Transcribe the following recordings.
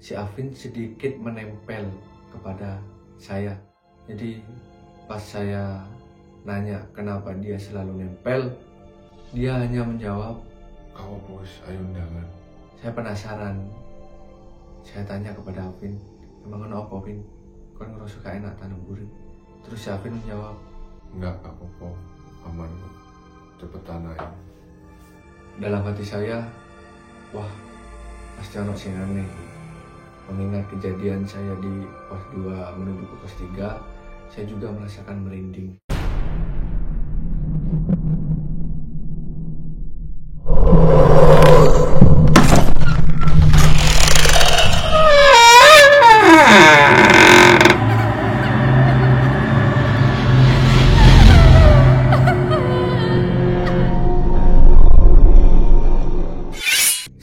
si Afin sedikit menempel kepada saya. Jadi pas saya nanya kenapa dia selalu nempel, dia hanya menjawab, "Kau bos, ayo undangan." Saya penasaran. Saya tanya kepada Afin, "Emang kenapa Afin? Kau ngerasa gak enak tanam burin?" Terus si Afin menjawab, "Enggak apa-apa, aman kok. Cepetan aja." dalam hati saya, wah pasti ono sing aneh. Mengingat kejadian saya di pos 2 menuju ke pos 3, saya juga merasakan merinding.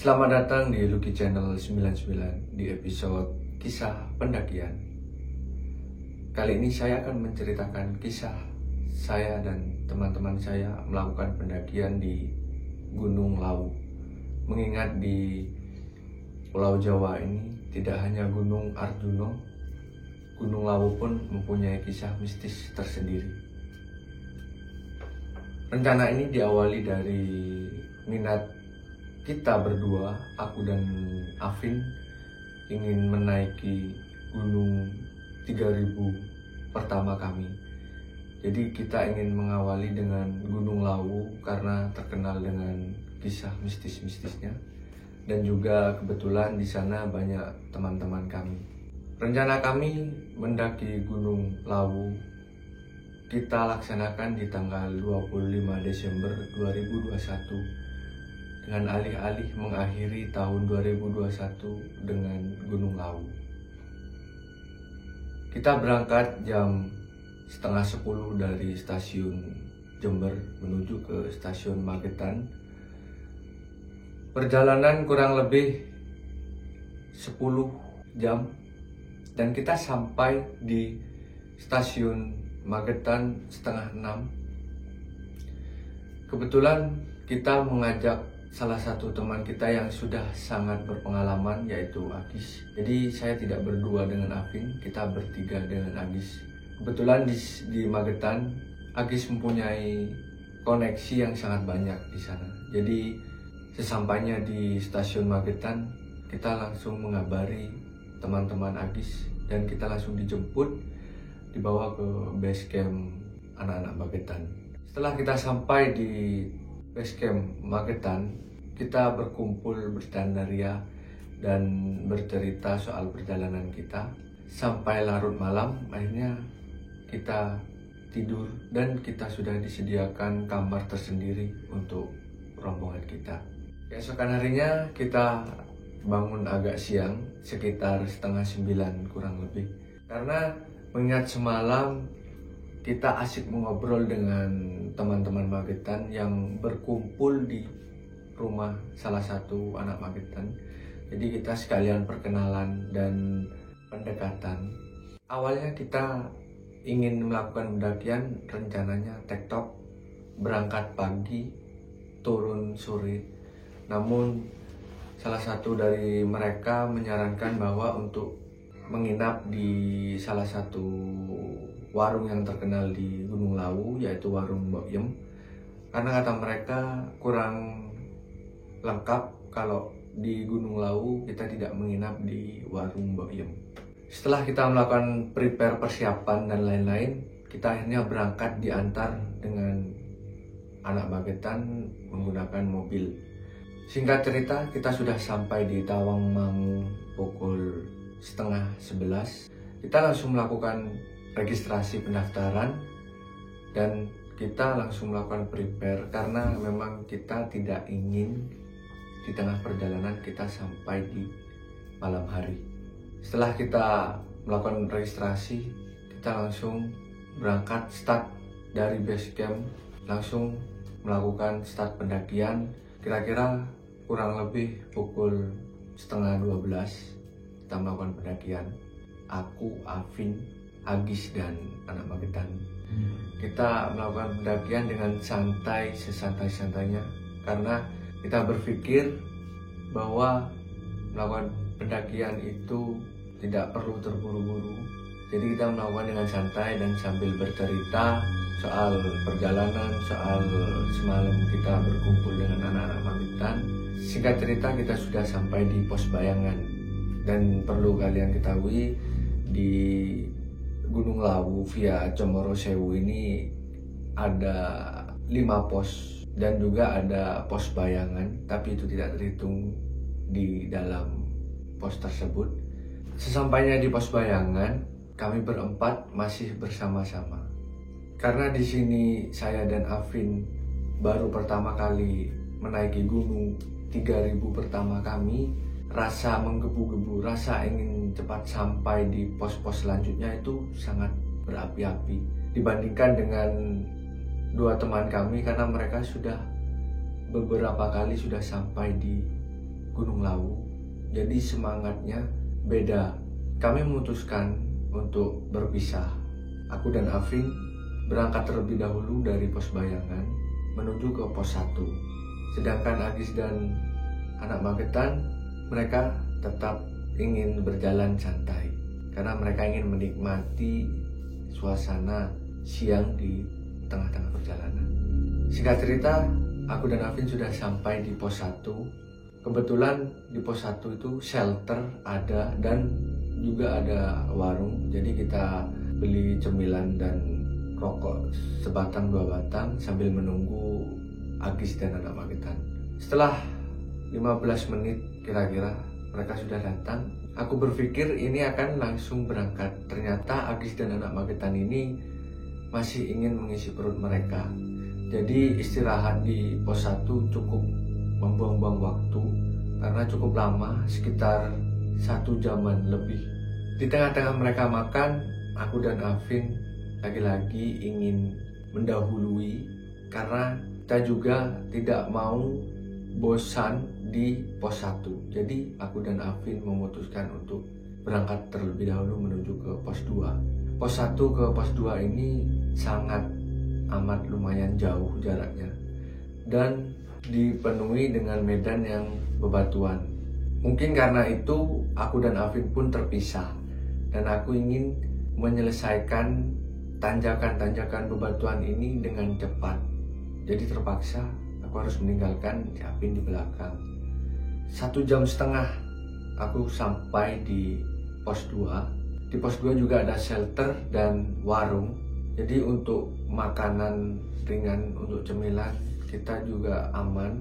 Selamat datang di Lucky Channel 99 di episode Kisah Pendakian. Kali ini saya akan menceritakan kisah saya dan teman-teman saya melakukan pendakian di Gunung Lawu. Mengingat di Pulau Jawa ini tidak hanya Gunung Arjuna, Gunung Lawu pun mempunyai kisah mistis tersendiri. Rencana ini diawali dari minat kita berdua, aku dan Afin, ingin menaiki gunung 3000 pertama kami. Jadi kita ingin mengawali dengan Gunung Lawu karena terkenal dengan kisah mistis-mistisnya, dan juga kebetulan di sana banyak teman-teman kami. Rencana kami mendaki Gunung Lawu kita laksanakan di tanggal 25 Desember 2021 dengan alih-alih mengakhiri tahun 2021 dengan Gunung Lawu. Kita berangkat jam setengah 10 dari stasiun Jember menuju ke stasiun Magetan. Perjalanan kurang lebih 10 jam dan kita sampai di stasiun Magetan setengah 6. Kebetulan kita mengajak salah satu teman kita yang sudah sangat berpengalaman, yaitu Agis. Jadi saya tidak berdua dengan Afin, kita bertiga dengan Agis. Kebetulan di Magetan, Agis mempunyai koneksi yang sangat banyak di sana. Jadi sesampainya di stasiun Magetan, kita langsung mengabari teman-teman Agis dan kita langsung dijemput, dibawa ke base camp anak-anak Magetan. Setelah kita sampai di base camp Magetan, kita berkumpul berdandaria dan bercerita soal perjalanan kita sampai larut malam. Akhirnya kita tidur dan kita sudah disediakan kamar tersendiri untuk rombongan kita. Keesokan harinya kita bangun agak siang, sekitar setengah 9 kurang lebih, karena mengingat semalam kita asik mengobrol dengan teman-teman Magetan yang berkumpul di rumah salah satu anak Magetan. Jadi kita sekalian perkenalan dan pendekatan. Awalnya kita ingin melakukan pendakian, rencananya tektok, berangkat pagi, turun sore. Namun salah satu dari mereka menyarankan bahwa untuk menginap di salah satu warung yang terkenal di Gunung Lawu, yaitu warung Mbok Yem, karena kata mereka kurang lengkap kalau di Gunung Lawu kita tidak menginap di warung Mbok Yem. Setelah kita melakukan prepare persiapan dan lain-lain, kita akhirnya berangkat diantar dengan anak Magetan menggunakan mobil. Singkat cerita, kita sudah sampai di Tawangmangu pukul setengah 11. Kita langsung melakukan registrasi pendaftaran dan kita langsung melakukan prepare karena memang kita tidak ingin di tengah perjalanan kita sampai di malam hari. Setelah kita melakukan registrasi, kita langsung berangkat start dari base camp, langsung melakukan start pendakian. Kira-kira kurang lebih pukul setengah 12 kita melakukan pendakian. Aku, Afin, Agis, dan anak Magetan. Kita melakukan pendakian dengan santai, sesantai-santainya, karena kita berpikir bahwa melakukan pendakian itu tidak perlu terburu-buru. Jadi kita melakukan dengan santai dan sambil bercerita soal perjalanan, soal semalam kita berkumpul dengan anak-anak Magetan. Singkat cerita kita sudah sampai di pos bayangan. Dan perlu kalian ketahui, di Gunung Lawu via Comoro Sewu ini ada 5 pos dan juga ada pos bayangan, tapi itu tidak terhitung di dalam pos tersebut. Sesampainya di pos bayangan, kami berempat masih bersama-sama. Karena di sini saya dan Afin baru pertama kali menaiki gunung 3000 pertama kami, rasa menggebu-gebu, rasa ingin cepat sampai di pos-pos selanjutnya itu sangat berapi-api dibandingkan dengan 2 teman kami, karena mereka sudah beberapa kali sudah sampai di Gunung Lawu. Jadi semangatnya beda. Kami memutuskan untuk berpisah. Aku dan Afin berangkat terlebih dahulu dari pos bayangan menuju ke pos 1. Sedangkan Agis dan anak Magetan, mereka tetap ingin berjalan santai karena mereka ingin menikmati suasana siang di tengah-tengah perjalanan. Singkat cerita, aku dan Afin sudah sampai di pos 1. Kebetulan di pos 1 itu shelter ada dan juga ada warung. Jadi kita beli cemilan dan rokok sebatang 2 batang sambil menunggu Agis dan anak Magetan. Setelah 15 menit kira-kira mereka sudah datang. Aku berpikir ini akan langsung berangkat. Ternyata Agis dan anak Magetan ini masih ingin mengisi perut mereka. Jadi istirahat di pos 1 cukup membuang-buang waktu karena cukup lama, sekitar 1 jaman lebih. Di tengah-tengah mereka makan, aku dan Afin lagi-lagi ingin mendahului karena kita juga tidak mau bosan di pos 1. Jadi aku dan Afin memutuskan untuk berangkat terlebih dahulu menuju ke pos 2. Pos 1 ke pos 2 ini sangat amat lumayan jauh jaraknya dan dipenuhi dengan medan yang bebatuan. Mungkin karena itu aku dan Afin pun terpisah dan aku ingin menyelesaikan tanjakan-tanjakan bebatuan ini dengan cepat. Jadi terpaksa aku harus meninggalkan Afin di belakang. 1,5 jam aku sampai di pos 2. Di pos 2 juga ada shelter dan warung. Jadi untuk makanan ringan, untuk cemilan kita juga aman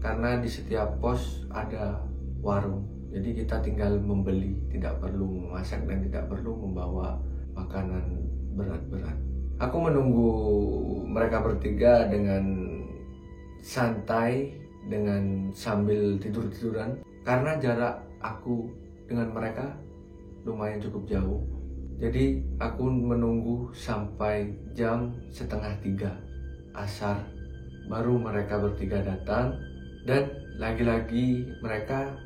karena di setiap pos ada warung. Jadi kita tinggal membeli, tidak perlu memasak dan tidak perlu membawa makanan berat-berat. Aku menunggu mereka bertiga dengan santai, dengan sambil tidur-tiduran karena jarak aku dengan mereka lumayan cukup jauh. Jadi aku menunggu sampai jam 2:30 asar baru mereka bertiga datang. Dan lagi-lagi mereka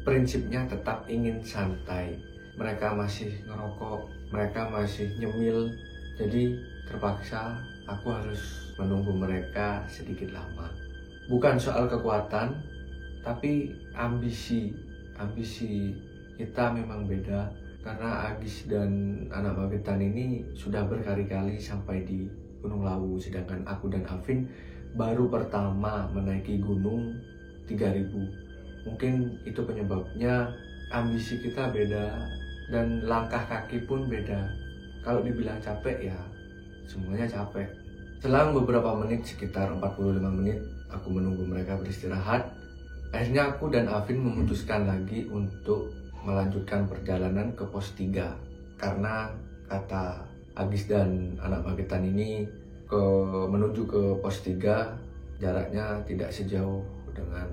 prinsipnya tetap ingin santai. Mereka masih ngerokok, mereka masih nyemil. Jadi terpaksa aku harus menunggu mereka sedikit lama. Bukan soal kekuatan, tapi ambisi kita memang beda. Karena Agis dan anak Magetan ini sudah berkali-kali sampai di Gunung Lawu, sedangkan aku dan Afin baru pertama menaiki gunung 3000. Mungkin itu penyebabnya ambisi kita beda dan langkah kaki pun beda. Kalau dibilang capek ya semuanya capek. Selang beberapa menit, sekitar 45 menit, aku menunggu mereka beristirahat. Akhirnya aku dan Afin memutuskan lagi untuk melanjutkan perjalanan ke pos 3 karena kata Agis dan anak Magetan ini menuju ke pos 3 jaraknya tidak sejauh dengan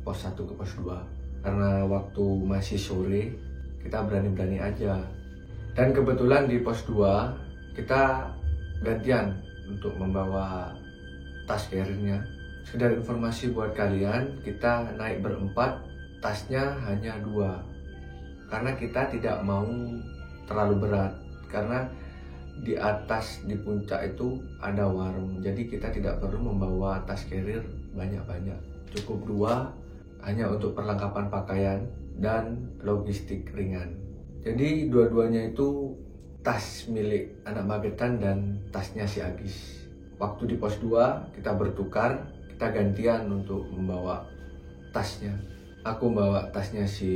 pos 1 ke pos 2 karena waktu masih sore kita berani-berani aja. Dan kebetulan di pos 2 kita gantian untuk membawa tas carrier-nya. Sekedar informasi buat kalian, kita naik berempat, tasnya hanya 2 karena kita tidak mau terlalu berat karena di atas di puncak itu ada warung, jadi kita tidak perlu membawa tas carrier banyak-banyak, cukup 2 hanya untuk perlengkapan pakaian dan logistik ringan. Jadi dua-duanya itu tas milik anak Magetan dan tasnya si Agis. Waktu di pos 2 kita bertukar, kita gantian untuk membawa tasnya. Aku membawa tasnya si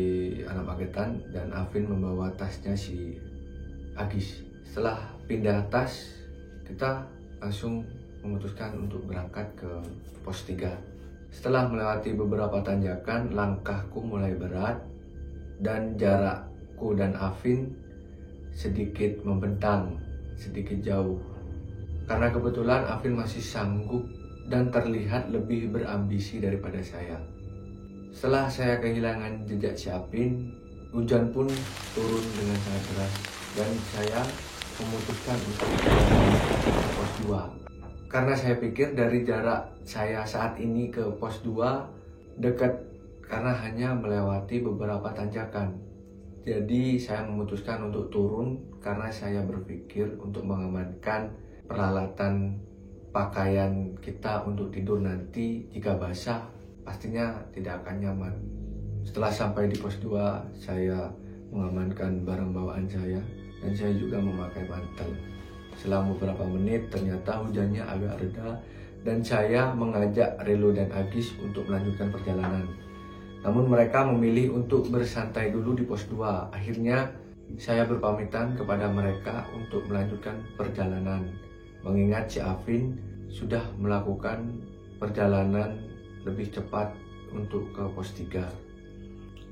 anak Magetan dan Afin membawa tasnya si Agis. Setelah pindah tas, kita langsung memutuskan untuk berangkat ke pos 3. Setelah melewati beberapa tanjakan, langkahku mulai berat dan jarakku dan Afin sedikit membentang, sedikit jauh. Karena kebetulan Afin masih sanggup dan terlihat lebih berambisi daripada saya. Setelah saya kehilangan jejak si Afin, hujan pun turun dengan sangat deras dan saya memutuskan untuk ke pos 2. Karena saya pikir dari jarak saya saat ini ke pos 2 dekat karena hanya melewati beberapa tanjakan. Jadi saya memutuskan untuk turun karena saya berpikir untuk mengamankan peralatan pakaian kita untuk tidur nanti. Jika basah pastinya tidak akan nyaman. Setelah sampai di pos 2, saya mengamankan barang bawaan saya dan saya juga memakai mantel. Selang beberapa menit ternyata hujannya agak reda dan saya mengajak Relo dan Agis untuk melanjutkan perjalanan. Namun mereka memilih untuk bersantai dulu di pos 2. Akhirnya saya berpamitan kepada mereka untuk melanjutkan perjalanan. Mengingat si Afin sudah melakukan perjalanan lebih cepat untuk ke pos 3.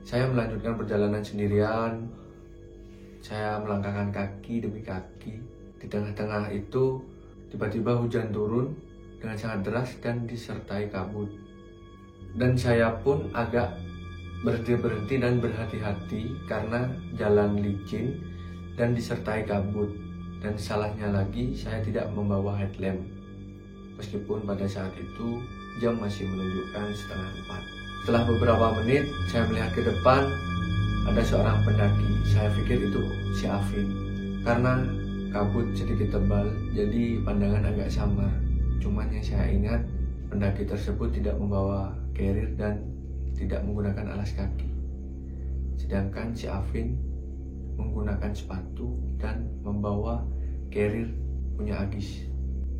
Saya melanjutkan perjalanan sendirian. Saya melangkahkan kaki demi kaki. Di tengah-tengah itu tiba-tiba hujan turun dengan sangat deras dan disertai kabut. Dan saya pun agak berhenti-berhenti dan berhati-hati karena jalan licin dan disertai kabut. Dan salahnya lagi saya tidak membawa headlamp. Meskipun pada saat itu jam masih menunjukkan 3:30. Setelah beberapa menit saya melihat ke depan ada seorang pendaki. Saya pikir itu si Afin. Karena kabut sedikit tebal, jadi pandangan agak samar. Cuman yang saya ingat, pendaki tersebut tidak membawa carrier dan tidak menggunakan alas kaki. Sedangkan si Afin menggunakan sepatu dan membawa carrier punya Agis.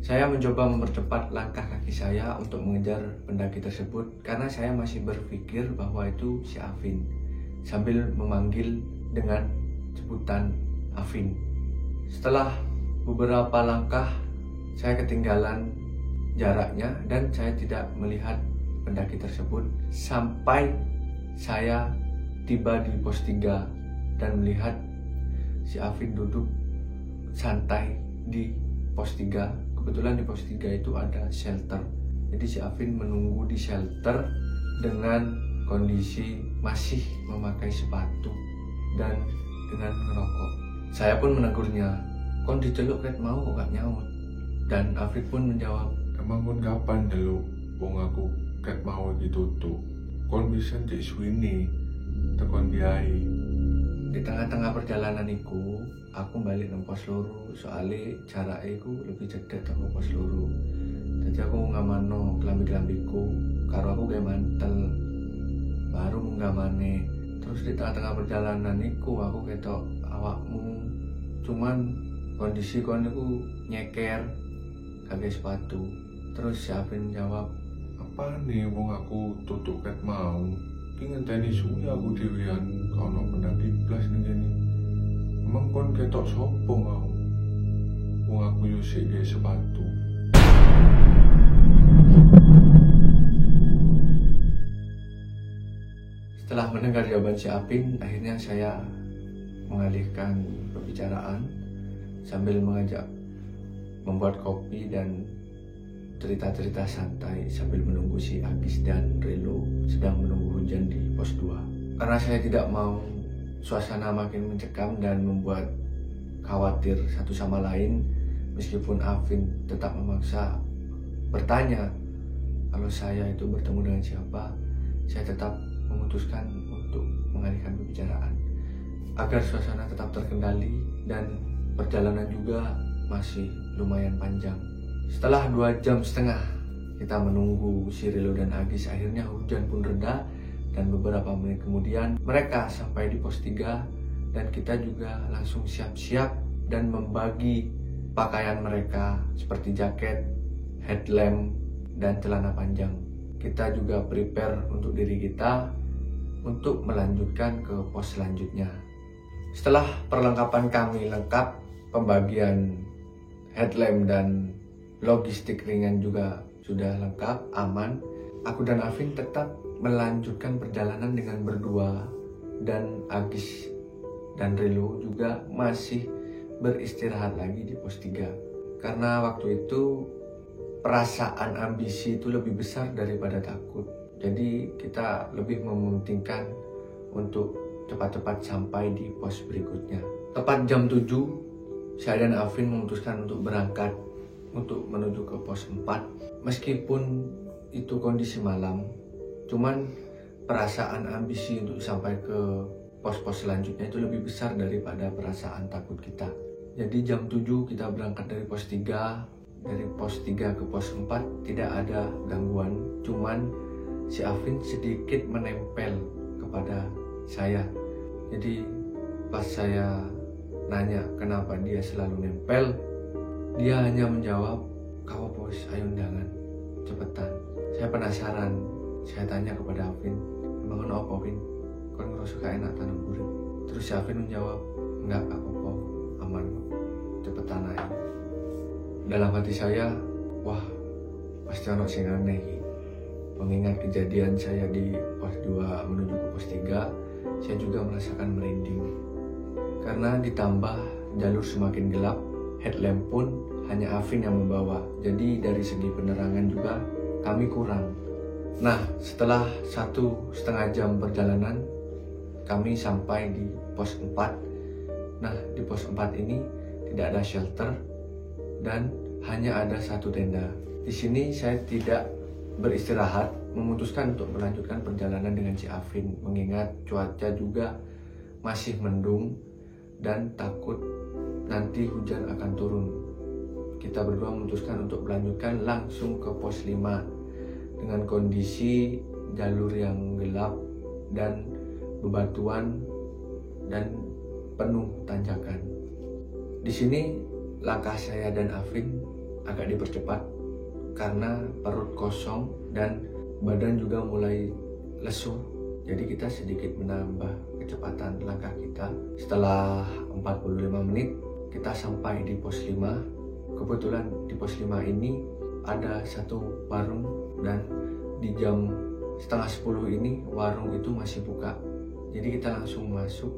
Saya mencoba mempercepat langkah kaki saya untuk mengejar pendaki tersebut karena saya masih berpikir bahwa itu si Afin, sambil memanggil dengan sebutan Afin. Setelah beberapa langkah, saya ketinggalan jaraknya dan saya tidak melihat pendaki tersebut sampai saya tiba di pos 3 dan melihat si Afin duduk santai di pos 3. Kebetulan di pos 3 itu ada shelter. Jadi si Afin menunggu di shelter dengan kondisi masih memakai sepatu dan dengan merokok. Saya pun menegurnya, "Kon diceluk ket mau kok gak nyaut?" Dan Afid pun menjawab, "Emang kon kapan deluk wong aku ket mau ditutup? Kon bisa cek suwini tekon diai." Di tengah-tengah perjalanan iku, aku balik nang pos loro soalnya jarake iku lebih cedek teko pos loro. Jadi aku ngamano kelambi-kelambiku karo aku gawe mantel. Baru nggamane. Terus di tengah-tengah perjalanan iku aku ketok awakmu, cuman kondisi kon niku nyeker kagak sepatu. Terus Syafin jawab, "Apa nih wong aku tutup ket mau? Ki ngenteni suwi aku dhewean ono pendaki blas ning kene. Emang kon ketok sopo mau? Wong aku yo sik gawe sepatu." Setelah mendengar jawaban Syafin, akhirnya saya mengalihkan pembicaraan sambil mengajak membuat kopi dan cerita-cerita santai sambil menunggu si Agis dan Relo sedang menunggu hujan di pos 2. Karena saya tidak mau suasana makin mencekam dan membuat khawatir satu sama lain, meskipun Afin tetap memaksa bertanya kalau saya itu bertemu dengan siapa, saya tetap memutuskan untuk mengalihkan pembicaraan agar suasana tetap terkendali dan perjalanan juga masih lumayan panjang. Setelah 2,5 jam kita menunggu si Relo dan Agis, akhirnya hujan pun reda Dan beberapa menit kemudian mereka sampai di pos 3 dan kita juga langsung siap-siap dan membagi pakaian mereka seperti jaket, headlamp, dan celana panjang. Kita juga prepare untuk diri kita untuk melanjutkan ke pos selanjutnya. Setelah perlengkapan kami lengkap, pembagian headlamp dan logistik ringan juga sudah lengkap, aman, aku dan Afin tetap melanjutkan perjalanan dengan berdua, dan Agis dan Rilo juga masih beristirahat lagi di pos 3. Karena waktu itu perasaan ambisi itu lebih besar daripada takut. Jadi kita lebih mementingkan untuk cepat-cepat sampai di pos berikutnya. Tepat jam 7, saya dan Afin memutuskan untuk berangkat untuk menuju ke pos 4. Meskipun itu kondisi malam, cuman perasaan ambisi untuk sampai ke pos-pos selanjutnya itu lebih besar daripada perasaan takut kita. Jadi jam 7 kita berangkat dari pos 3. Dari pos 3 ke pos 4 tidak ada gangguan, cuman si Afin sedikit menempel kepada saya. Jadi pas saya nanya kenapa dia selalu nempel, dia hanya menjawab, "Kau bos, ayo undangan, cepetan." Saya penasaran, saya tanya kepada Afin, "Emang apa Afin? Kau ngerasa gak enak tanam gurih?" Terus si Afin menjawab, "Enggak apa-apa, aman kok, cepetan aja." Dalam hati saya, wah pasti ono sing aneh. Mengingat kejadian saya di pos 2 menuju ke pos 3, saya juga merasakan merinding. Karena ditambah jalur semakin gelap, headlamp pun hanya Afin yang membawa. Jadi dari segi penerangan juga kami kurang. Nah, setelah 1,5 jam perjalanan, kami sampai di pos 4. Nah, di pos 4 ini tidak ada shelter dan hanya ada satu tenda. Di sini saya tidak beristirahat, memutuskan untuk melanjutkan perjalanan dengan si Afin, mengingat cuaca juga masih mendung dan takut nanti hujan akan turun. Kita berdua memutuskan untuk melanjutkan langsung ke pos 5 dengan kondisi jalur yang gelap dan bebatuan dan penuh tanjakan. Di sini langkah saya dan Afin agak dipercepat karena perut kosong dan badan juga mulai lesu. Jadi kita sedikit menambah kecepatan langkah kita. Setelah 45 menit kita sampai di pos 5. Kebetulan di pos 5 ini ada satu warung dan di jam 9:30 ini warung itu masih buka. Jadi kita langsung masuk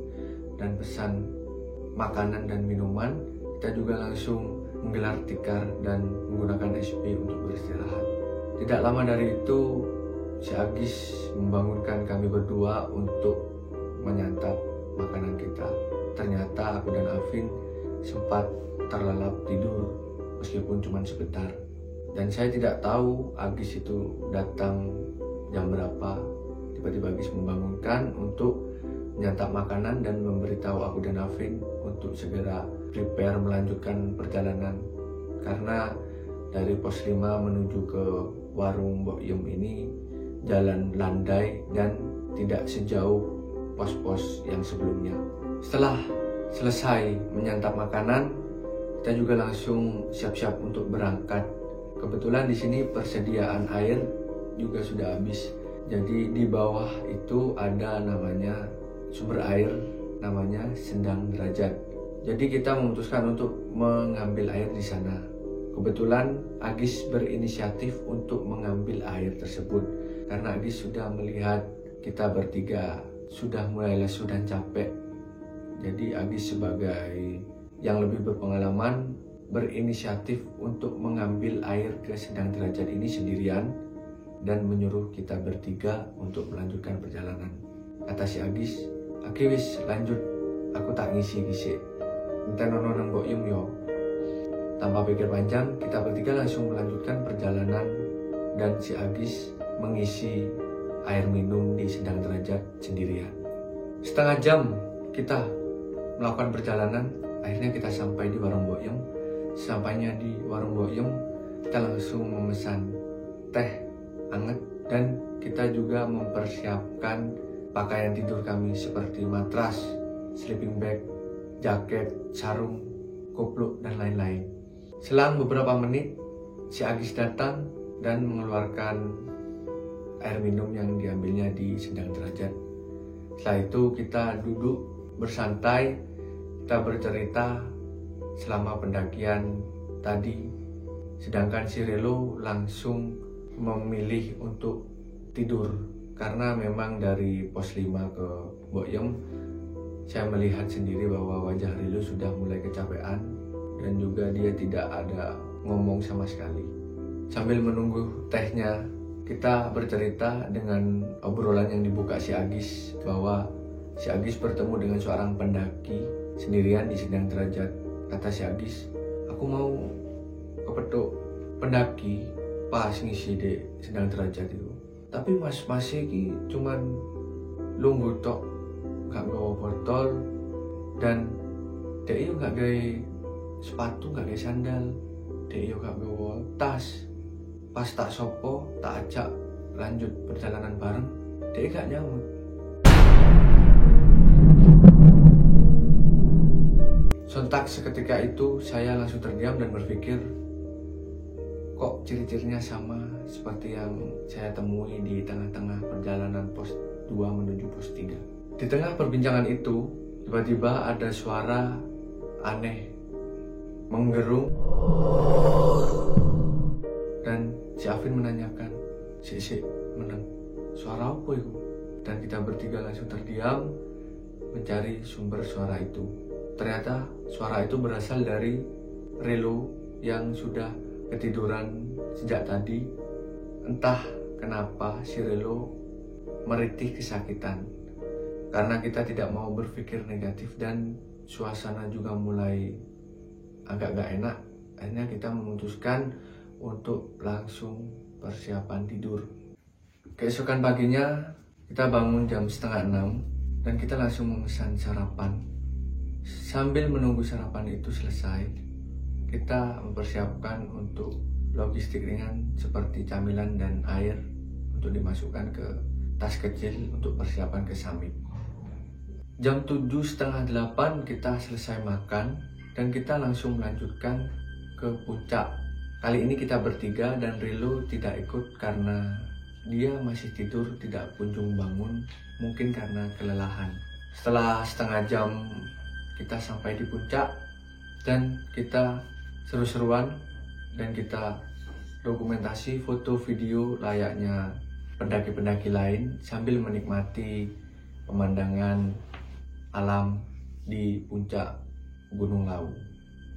dan pesan makanan dan minuman. Kita juga langsung menggelar tikar dan menggunakan SP untuk beristirahat. Tidak lama dari itu, si Agis membangunkan kami berdua untuk menyantap makanan kita. Ternyata aku dan Afin sempat terlelap tidur meskipun cuma sebentar. Dan saya tidak tahu Agis itu datang jam berapa. Tiba-tiba Agis membangunkan untuk menyantap makanan dan memberitahu aku dan Afin untuk segera prepare melanjutkan perjalanan. Karena dari pos 5 menuju ke warung Mbok Yum ini jalan landai dan tidak sejauh pos-pos yang sebelumnya. Setelah selesai menyantap makanan, kita juga langsung siap-siap untuk berangkat. Kebetulan di sini persediaan air juga sudah habis. Jadi di bawah itu ada namanya sumber air, namanya Sendang Derajat. Jadi kita memutuskan untuk mengambil air di sana. Kebetulan Agis berinisiatif untuk mengambil air tersebut karena Agis sudah melihat kita bertiga sudah mulai lesu dan capek. Jadi Agis sebagai yang lebih berpengalaman berinisiatif untuk mengambil air ke Sendang Derajat ini sendirian dan menyuruh kita bertiga untuk melanjutkan perjalanan. Kata si Agis, "Oke wis lanjut, aku tak ngisi-ngisi. Minta nono nang Mbok Yum yo." Tanpa pikir panjang, kita bertiga langsung melanjutkan perjalanan dan si Agis mengisi air minum di Sendang Derajat sendirian. Setengah jam kita melakukan perjalanan, akhirnya kita sampai di warung Mbok Yum. Sampainya di warung Mbok Yum, kita langsung memesan teh hangat Dan kita juga mempersiapkan pakaian tidur kami seperti matras, sleeping bag, jaket, sarung, kupluk, dan lain-lain. Selang beberapa menit, si Agis datang dan mengeluarkan air minum yang diambilnya di Sendang Derajat. Setelah itu kita duduk bersantai, kita bercerita selama pendakian tadi. Sedangkan si Relo langsung memilih untuk tidur karena memang dari pos 5 ke Boyem saya melihat sendiri bahwa wajah Relo sudah mulai kecapean dan juga dia tidak ada ngomong sama sekali. Sambil menunggu tehnya, kita bercerita dengan obrolan yang dibuka si Agis bahwa si Agis bertemu dengan seorang pendaki sendirian di Sendang Derajat. Kata si Agis, aku mau kepethuk pendaki pas ngisi di Sendang Derajat itu. Tapi mas iki cuman lungguh tok, gak gawa botol, dan dia yo gak gawe sepatu, gak gawe sandal, dia yo gak gawa tas. Pas tak sopo, tak ajak lanjut perjalanan bareng, dia gak nyambut. Sontak seketika itu saya langsung terdiam dan berpikir, kok ciri-cirinya sama seperti yang saya temui di tengah-tengah perjalanan pos 2 menuju pos 3. Di tengah perbincangan itu, tiba-tiba ada suara aneh menggerung dan si Afin menanyakan, "Sik, menang. Suara apa itu?" Dan kita bertiga langsung terdiam mencari sumber suara itu. Ternyata suara itu berasal dari Relo yang sudah ketiduran sejak tadi. Entah kenapa si Relo meritih kesakitan. Karena kita tidak mau berpikir negatif dan suasana juga mulai agak gak enak. Akhirnya kita memutuskan untuk langsung persiapan tidur. Keesokan paginya kita bangun jam 5:30 dan kita langsung memesan sarapan. Sambil menunggu sarapan itu selesai, kita mempersiapkan untuk logistik ringan seperti camilan dan air untuk dimasukkan ke tas kecil untuk persiapan ke summit. Jam 7:30 kita selesai makan dan kita langsung melanjutkan ke puncak. Kali ini kita bertiga dan Relo tidak ikut karena dia masih tidur tidak kunjung bangun, mungkin karena kelelahan. Setelah setengah jam kita sampai di puncak dan kita seru-seruan dan kita dokumentasi foto video layaknya pendaki-pendaki lain sambil menikmati pemandangan alam di puncak Gunung Lawu.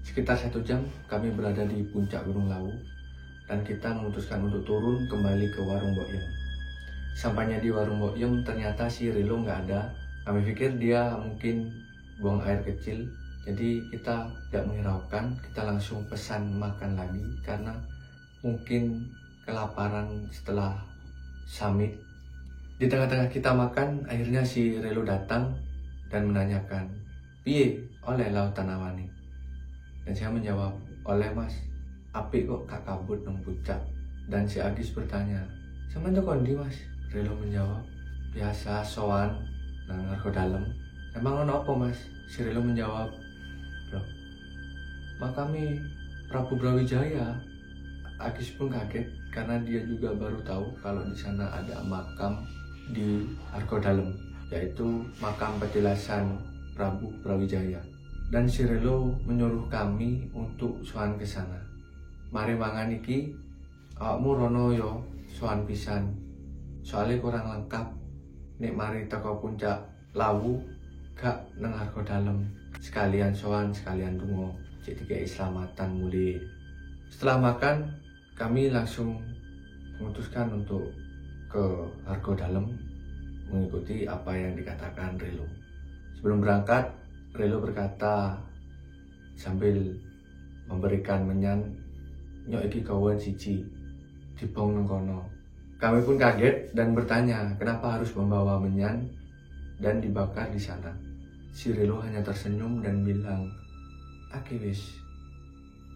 Sekitar 1 jam kami berada di puncak Gunung Lawu dan kita memutuskan untuk turun kembali ke warung Boyem. Sampainya di warung Boyem ternyata si Relo nggak ada. Kami pikir dia mungkin buang air kecil, jadi kita tidak menghiraukan, kita langsung pesan makan lagi karena mungkin kelaparan setelah summit. Di tengah-tengah kita makan, akhirnya si Relo datang dan menanyakan, "Piye oleh lautan awani?" Dan saya menjawab, "Oleh mas, apik kok gak kabut nang puncak." Dan si Agis bertanya, "Sama itu kondi mas?" Relo menjawab, "Biasa sowan nang Argo Dalem." "Emang ono apa mas?" Si Relo menjawab, "Loh, makame Prabu Brawijaya." Agis pun kaget karena dia juga baru tahu kalau di sana ada makam di Argo Dalem, yaitu makam petilasan Prabu Brawijaya. Dan si Relo menyuruh kami untuk sowan ke sana. "Mari mangan iki, awakmu rono yo sowan pisan. Soalnya kurang lengkap nek mari teko puncak Lawu gak nang Argo Dalem. Sekalian sowan, sekalian dungo, cek dikei selamatan muli." Setelah makan, kami langsung memutuskan untuk ke Argo Dalem mengikuti apa yang dikatakan Relo. Sebelum berangkat, Relo berkata sambil memberikan menyan, "Nyok iki kawan siji, dibong nang kono." Kami pun kaget dan bertanya kenapa harus membawa menyan dan dibakar di sana. Si Relo hanya tersenyum dan bilang, "Aki wis,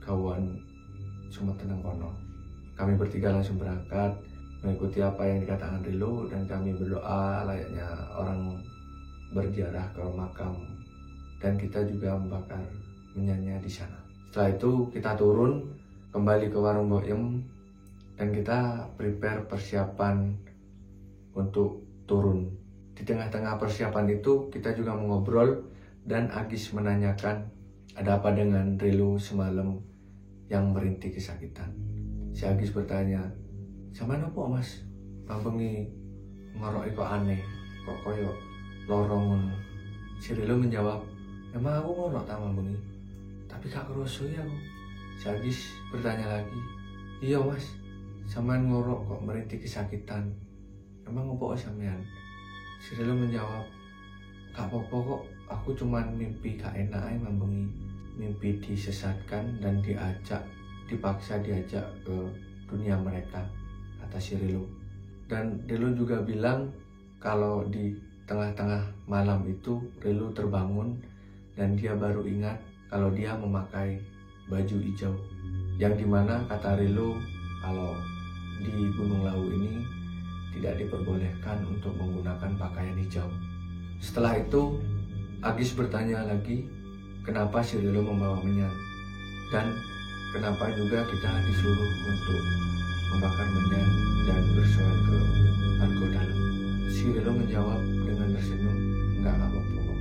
kawan cuma tenang kono." Kami bertiga langsung berangkat mengikuti apa yang dikatakan Rilo, dan kami berdoa layaknya orang berziarah ke makam, dan kita juga membakar menyanyi di sana. Setelah itu kita turun kembali ke warung Boyem dan kita prepare persiapan untuk turun. Di tengah-tengah persiapan itu kita juga mengobrol dan Agis menanyakan ada apa dengan Rilo semalam yang merintih kesakitan. Si Agis bertanya, sama nopo mas? Mambengi ngorok kok aneh, kok koyo lorong. Si Rilo menjawab, emang aku ngorok tak mambengi, tapi gak keroso ya aku. Si Agis bertanya lagi, iya mas, sampean ngorok kok merintih kesakitan, emang ngopo sampean? Si Rilo menjawab, gak apa-apa kok, aku cuman mimpi gak enak aja mambengi. Mimpi disesatkan dan dipaksa diajak ke dunia mereka, kata si Rilo. Dan Rilo juga bilang kalau di tengah-tengah malam itu Rilo terbangun dan dia baru ingat kalau dia memakai baju hijau, yang dimana kata Rilo kalau di Gunung Lawu ini tidak diperbolehkan untuk menggunakan pakaian hijau. Setelah itu Agis bertanya lagi kenapa si Rilo membawa menyan dan kenapa juga kita disuruh untuk membakar menyan dan bersuara ke Argo Dalam. Si Rilo menjawab dengan tersenyum, enggak apa-apa,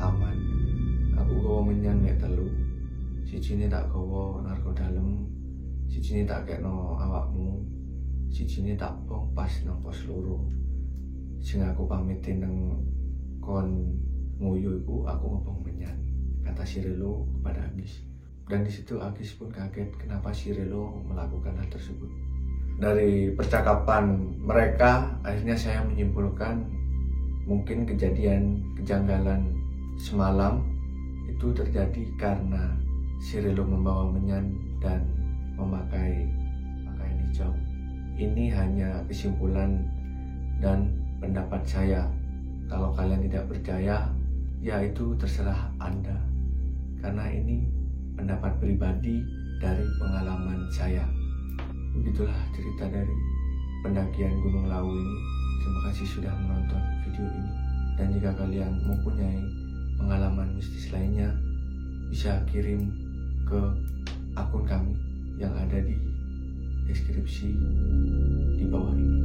aman. Aku gawa menyan mek telu. Sijine tak gawa Argo Dalam, sijine tak kekno awakmu, sijine tak bong pas nang pos loro. Sing aku pamitin nang kon nguyu iku aku ngobong menyan, kata si Rilo kepada Agis. Dan di situ Agis pun kaget kenapa si Rilo melakukan hal tersebut. Dari percakapan mereka, akhirnya saya menyimpulkan mungkin kejanggalan semalam itu terjadi karena si Rilo membawa menyan dan memakai pakaian hijau. Ini hanya kesimpulan dan pendapat saya. Kalau kalian tidak percaya, ya itu terserah Anda. Karena ini pendapat pribadi dari pengalaman saya. Begitulah cerita dari pendakian Gunung Lawu ini. Terima kasih sudah menonton video ini. Dan jika kalian mempunyai pengalaman mistis lainnya, bisa kirim ke akun kami yang ada di deskripsi di bawah ini.